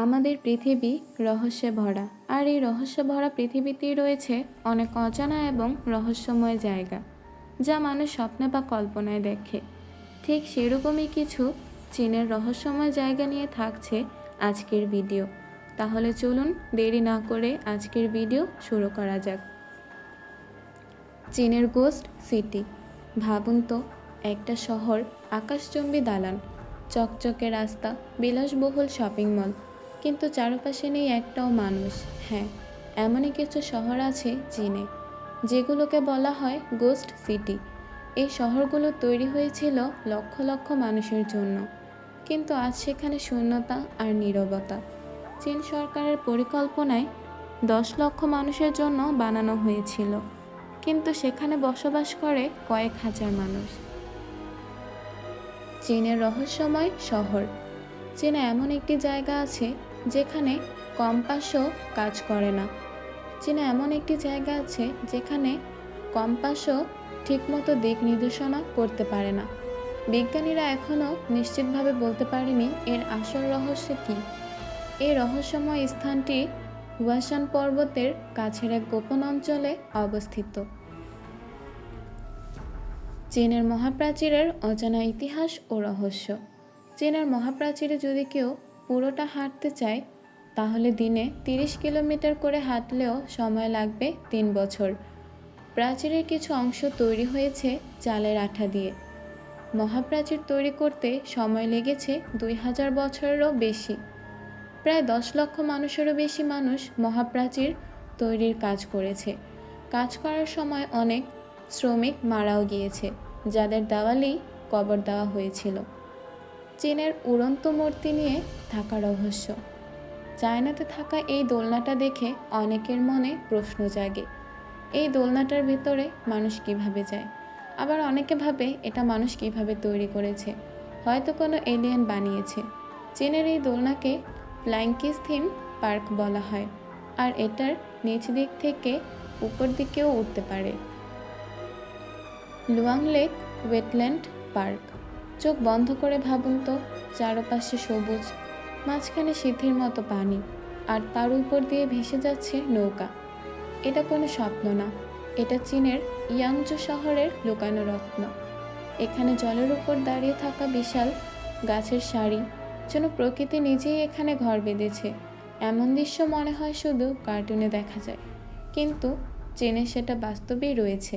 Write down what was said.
আমাদের পৃথিবী রহস্যে ভরা, আর এই রহস্য ভরা পৃথিবীতেই রয়েছে অনেক অজানা এবং রহস্যময় জায়গা, যা মানুষ স্বপ্নে বা কল্পনায় দেখে। ঠিক সেরকমই কিছু চীনের রহস্যময় জায়গা নিয়ে থাকছে আজকের ভিডিও। তাহলে চলুন দেরি না করে আজকের ভিডিও শুরু করা যাক। চীনের গোস্ট সিটি। ভাবুন তো, একটা শহর, আকাশচুম্বী দালান, চকচকে রাস্তা, বিলাসবহুল শপিং মল, কিন্তু চারপাশে নেই একটাও মানুষ। হ্যাঁ, এমনই কিছু শহর আছে চীনে, যেগুলোকে বলা হয় গোস্ট সিটি। এই শহরগুলো তৈরি হয়েছিল লক্ষ লক্ষ মানুষের জন্য, কিন্তু আজ সেখানে শূন্যতা আর নীরবতা। চীন সরকারের পরিকল্পনায় 10 লক্ষ মানুষের জন্য বানানো হয়েছিল, কিন্তু সেখানে বসবাস করে কয়েক হাজার মানুষ। চীনের রহস্যময় শহর। চীনে এমন একটি জায়গা আছে যেখানে কম্পাসও কাজ করে না। চীনে এমন একটি জায়গা আছে যেখানে কম্পাসও ঠিকমতো দিক নির্দেশনা করতে পারে না। বিজ্ঞানীরা এখনও নিশ্চিতভাবে বলতে পারেনি এর আসল রহস্য কী। এই রহস্যময় স্থানটি হুয়াশান পর্বতের কাছের এক গোপন অঞ্চলে অবস্থিত। চীনের মহাপ্রাচীরের অজানা ইতিহাস ও রহস্য। চীনের মহাপ্রাচীরে যদি কেউ পুরোটা হাঁটতে চায়, তাহলে দিনে 30 কিলোমিটার করে হাঁটলেও সময় লাগবে 3 বছর। প্রাচীরের কিছু অংশ তৈরি হয়েছে চালের আঠা দিয়ে। মহাপ্রাচীর তৈরি করতে সময় লেগেছে 2000 বছরেরও বেশি। প্রায় 10 লক্ষ মানুষেরও বেশি মানুষ মহাপ্রাচীর তৈরির কাজ করেছে। কাজ করার সময় অনেক শ্রমিক মারাও গিয়েছে, যাদের দেওয়ালেই কবর দেওয়া হয়েছিল। চীনের উড়ন্ত মূর্তি নিয়ে থাকা রহস্য। চায়নাতে থাকা এই দোলনাটা দেখে অনেকের মনে প্রশ্ন জাগে, এই দোলনাটার ভেতরে মানুষ কিভাবে যায়। আবার অনেকে ভাবে এটা মানুষ কিভাবে তৈরি করেছে, হয়তো কোনো এলিয়েন বানিয়েছে। চীনের এই দোলনাকে ফ্লাইং কিস থিম পার্ক বলা হয়, আর এটার নিচ দিক থেকে উপর দিকেও উঠতে পারে। লুয়াং লেক ওয়েটল্যান্ড পার্ক। চোখ বন্ধ করে ভাবুন তো, চারপাশে সবুজ, মাঝখানে সিঁথির মতো পানি, আর তার উপর দিয়ে ভেসে যাচ্ছে নৌকা। এটা কোনো স্বপ্ন না, এটা চীনের ইয়াংজু শহরের লুকানো রত্ন। এখানে জলের উপর দাঁড়িয়ে থাকা বিশাল গাছের সারি, যেন প্রকৃতি নিজেই এখানে ঘর বেঁধেছে। এমন দৃশ্য মনে হয় শুধু কার্টুনে দেখা যায়, কিন্তু চীনে সেটা বাস্তবেই রয়েছে।